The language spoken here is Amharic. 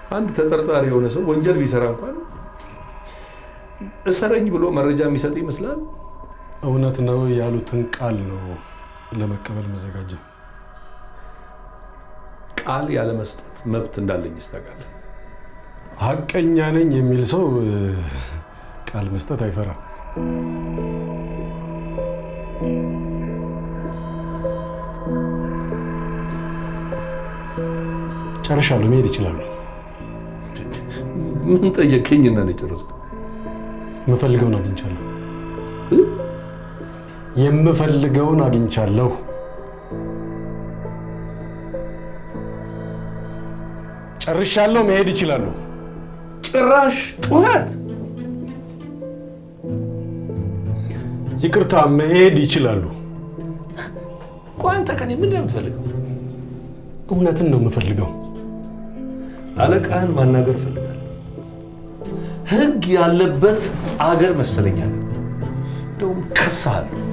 አንድ ተጠርጣሪ የሆነ ሰው ወንጀል ቢሰራ እንኳን እሰረኝ ብሎ መረጃ የሚሰጥ ይመስላል። እውነት ነው ያሉትን ቃል ነው ለመቀበል መዘጋጀው። ቃል ያለ መስጠት መብት እንዳለኝ ይስተጋል። ሐቀኛ ነኝ የሚል ሰው ቃል መስጠት አይፈራም። ጨርሻለሁ፣ መሄድ ይችላሉ። ምን ጠየቀኝና ነው የጨረስኩት? የምፈልገውን አግኝቻለሁ። የምፈልገውን አግኝቻለሁ። ጨርሻለሁ፣ መሄድ ይችላሉ። ጭራሽ ጩኸት! ይቅርታ፣ መሄድ ይችላሉ። ቆይ አንተ ከኔ ምንድን ነው የምትፈልገው? እውነትን ነው የምፈልገው። አለቃህን ማናገር እፈልጋለሁ። ህግ ያለበት አገር መሰለኛል። እንደውም ከሳለሁ።